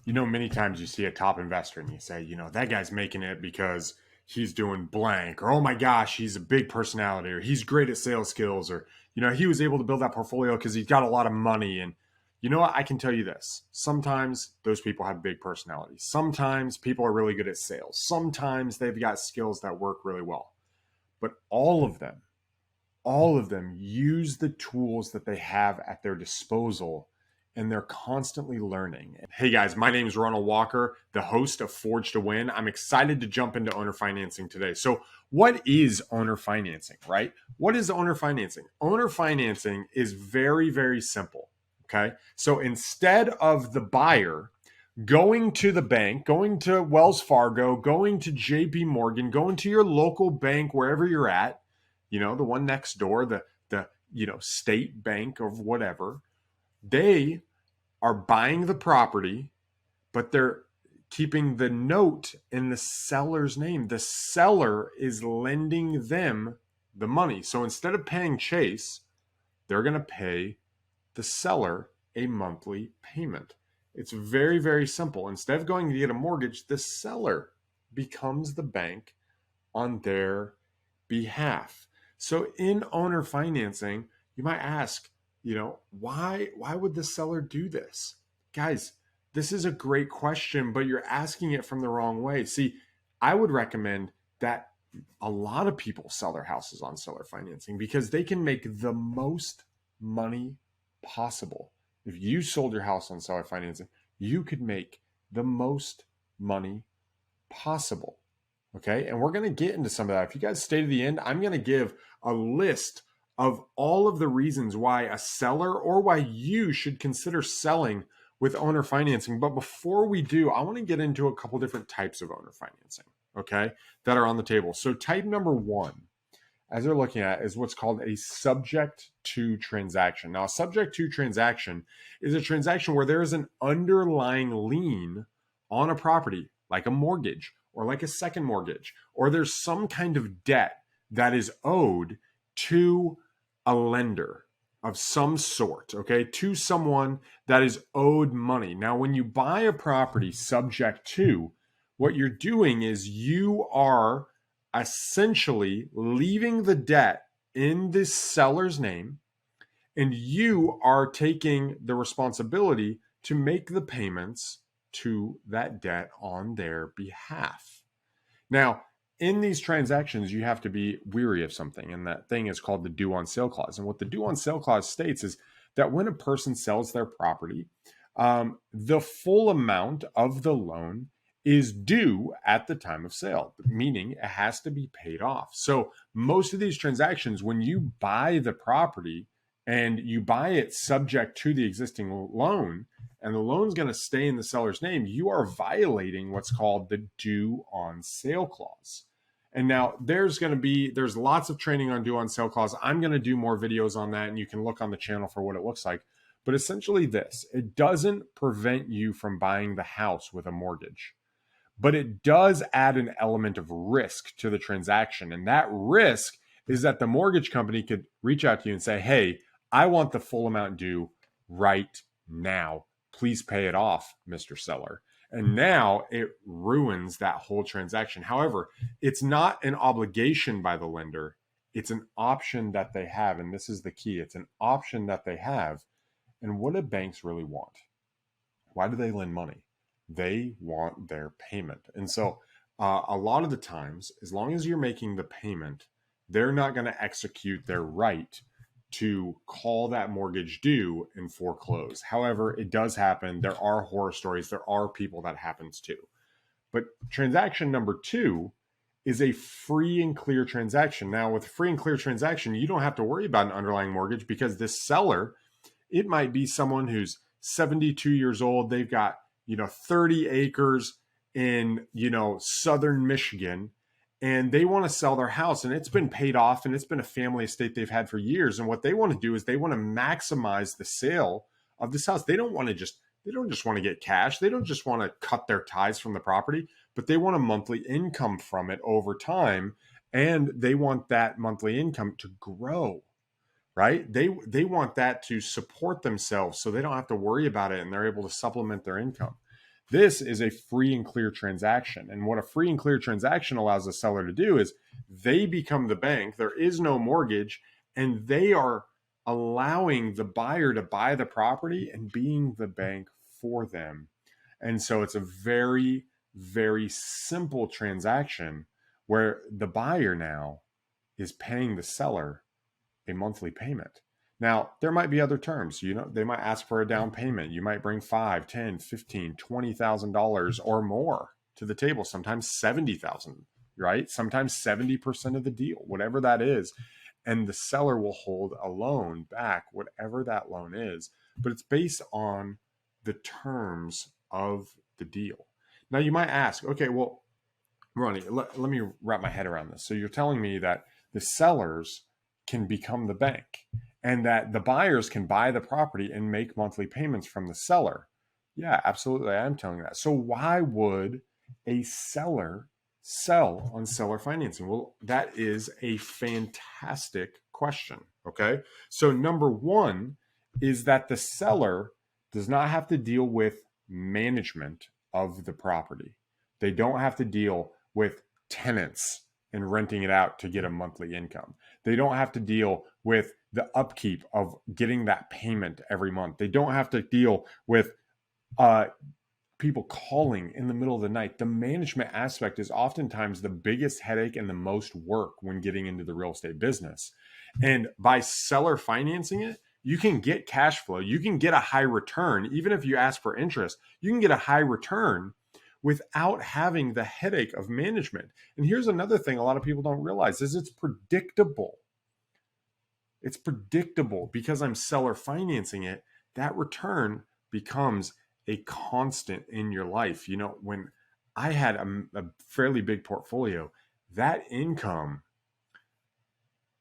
Many times you see a top investor and you say, that guy's making it because he's doing blank, or oh my gosh, he's a big personality, or he's great at sales skills, or, he was able to build that portfolio because he's got a lot of money. And you know what? I can tell you this. Sometimes those people have big personalities. Sometimes people are really good at sales. Sometimes they've got skills that work really well. But all of them use the tools that they have at their disposal, and they're constantly learning. Hey guys, my name is Ronald Walker, the host of Forge to Win. I'm excited to jump into owner financing today. So, what is owner financing, right? What is owner financing? Owner financing is very, very simple. Okay. So, instead of the buyer going to the bank, going to Wells Fargo, going to JP Morgan, going to your local bank, wherever you're at, the one next door, the state bank of whatever, they are buying the property, but they're keeping the note in the seller's name. The seller is lending them the money. So instead of paying Chase, they're going to pay the seller a monthly payment. It's very, very simple. Instead of going to get a mortgage, the seller becomes the bank on their behalf. So in owner financing, you might ask, why would the seller do this? Guys, this is a great question, but you're asking it from the wrong way. See, I would recommend that a lot of people sell their houses on seller financing because they can make the most money possible. If you sold your house on seller financing, you could make the most money possible. Okay. And we're going to get into some of that. If you guys stay to the end, I'm going to give a list of all of the reasons why a seller or why you should consider selling with owner financing. But before we do, I want to get into a couple different types of owner financing, okay, that are on the table. So type number one, as they're looking at, is what's called a subject to transaction. Now, a subject to transaction is a transaction where there is an underlying lien on a property, like a mortgage or like a second mortgage, or there's some kind of debt that is owed to a lender of some sort, okay, to someone that is owed money. Now, when you buy a property subject to, what you're doing is you are essentially leaving the debt in the seller's name, and you are taking the responsibility to make the payments to that debt on their behalf. Now, in these transactions, you have to be weary of something, and that thing is called the due on sale clause. And what the due on sale clause states is that when a person sells their property, the full amount of the loan is due at the time of sale, meaning it has to be paid off. So most of these transactions, when you buy the property and you buy it subject to the existing loan, and the loan's going to stay in the seller's name, you are violating what's called the due on sale clause. And now there's lots of training on due on sale clause. I'm going to do more videos on that, and you can look on the channel for what it looks like. But essentially it doesn't prevent you from buying the house with a mortgage, but it does add an element of risk to the transaction. And that risk is that the mortgage company could reach out to you and say, hey, I want the full amount due right now. Please pay it off, Mr. Seller. And now it ruins that whole transaction. However, it's not an obligation by the lender. It's an option that they have. And this is the key. It's an option that they have. And what do banks really want? Why do they lend money? They want their payment. And so a lot of the times, as long as you're making the payment, they're not going to execute their right to call that mortgage due and foreclose. However, it does happen. There are horror stories. There are people that happens to. But transaction number two is a free and clear transaction. Now, with free and clear transaction, you don't have to worry about an underlying mortgage because this seller, it might be someone who's 72 years old. They've got, 30 acres in, southern Michigan, and they want to sell their house, and it's been paid off, and it's been a family estate they've had for years. And what they want to do is they want to maximize the sale of this house. They don't just want to get cash. They don't just want to cut their ties from the property, but they want a monthly income from it over time. And they want that monthly income to grow, right? They want that to support themselves so they don't have to worry about it, and they're able to supplement their income. This is a free and clear transaction. And what a free and clear transaction allows the seller to do is they become the bank. There is no mortgage, and they are allowing the buyer to buy the property and being the bank for them. And so it's a very, very simple transaction where the buyer now is paying the seller a monthly payment. Now, there might be other terms. They might ask for a down payment. You might bring $5, $10, $15, $20,000 or more to the table, sometimes $70,000, right? Sometimes 70% of the deal, whatever that is. And the seller will hold a loan back, whatever that loan is, but it's based on the terms of the deal. Now, you might ask, okay, well, Ronnie, let me wrap my head around this. So you're telling me that the sellers can become the bank and that the buyers can buy the property and make monthly payments from the seller. Yeah, absolutely. I am telling you that. So why would a seller sell on seller financing? Well, that is a fantastic question. Okay. So number one is that the seller does not have to deal with management of the property. They don't have to deal with tenants and renting it out to get a monthly income. They don't have to deal with the upkeep of getting that payment every month. They don't have to deal with people calling in the middle of the night. The management aspect is oftentimes the biggest headache and the most work when getting into the real estate business. And by seller financing it, you can get cash flow. You can get a high return. Even if you ask for interest, you can get a high return without having the headache of management. And here's another thing a lot of people don't realize is it's predictable. It's predictable because I'm seller financing it. That return becomes a constant in your life. When I had a fairly big portfolio, that income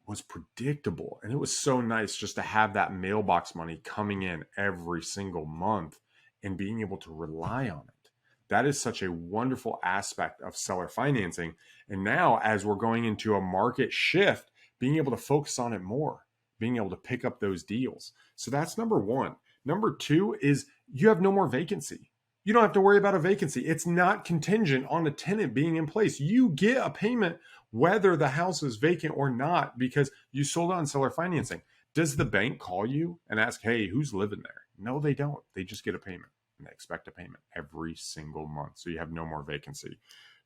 was predictable. And it was so nice just to have that mailbox money coming in every single month and being able to rely on it. That is such a wonderful aspect of seller financing. And now, as we're going into a market shift, being able to focus on it more, being able to pick up those deals. So that's number one. Number two is you have no more vacancy. You don't have to worry about a vacancy. It's not contingent on a tenant being in place. You get a payment whether the house is vacant or not because you sold it on seller financing. Does the bank call you and ask, hey, who's living there? No, they don't. They just get a payment and they expect a payment every single month. So you have no more vacancy.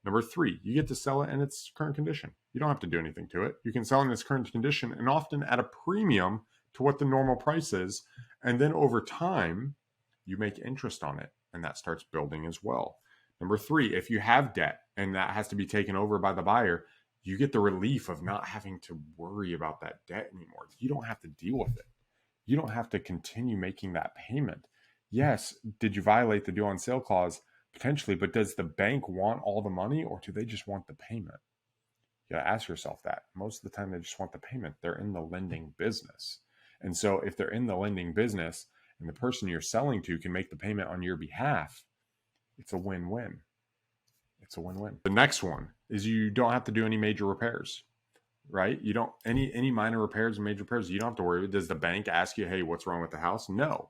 Number three, you get to sell it in its current condition. You don't have to do anything to it. You can sell in its current condition and often at a premium to what the normal price is. And then over time, you make interest on it and that starts building as well. Number three, if you have debt and that has to be taken over by the buyer, you get the relief of not having to worry about that debt anymore. You don't have to deal with it. You don't have to continue making that payment. Yes, did you violate the due on sale clause? Potentially, but does the bank want all the money or do they just want the payment? You gotta ask yourself that. Most of the time, they just want the payment. They're in the lending business. And so if they're in the lending business and the person you're selling to can make the payment on your behalf, it's a win-win. It's a win-win. The next one is you don't have to do any major repairs, right? You don't, any minor repairs and major repairs, you don't have to worry. Does the bank ask you, hey, what's wrong with the house? No.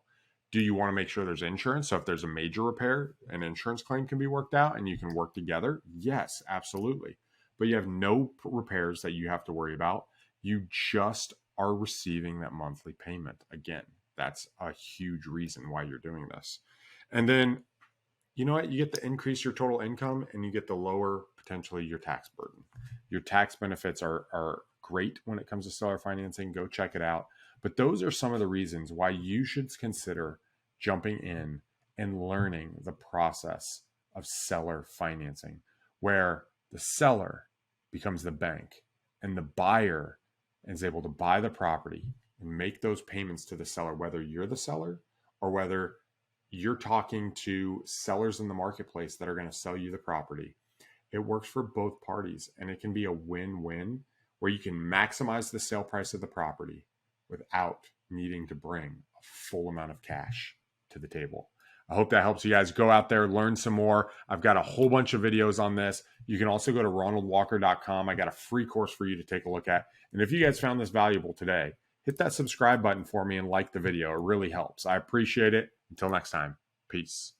Do you want to make sure there's insurance? So if there's a major repair, an insurance claim can be worked out and you can work together. Yes, absolutely. But you have no repairs that you have to worry about. You just are receiving that monthly payment. Again, that's a huge reason why you're doing this. And then, you know what? You get to increase your total income and you get to lower potentially your tax burden. Your tax benefits are great when it comes to seller financing. Go check it out. But those are some of the reasons why you should consider jumping in and learning the process of seller financing, where the seller becomes the bank and the buyer is able to buy the property and make those payments to the seller, whether you're the seller or whether you're talking to sellers in the marketplace that are going to sell you the property. It works for both parties and it can be a win-win where you can maximize the sale price of the property without needing to bring a full amount of cash to the table. I hope that helps you guys. Go out there, learn some more. I've got a whole bunch of videos on this. You can also go to ronaldwalker.com. I got a free course for you to take a look at. And if you guys found this valuable today, hit that subscribe button for me and like the video. It really helps. I appreciate it. Until next time, peace.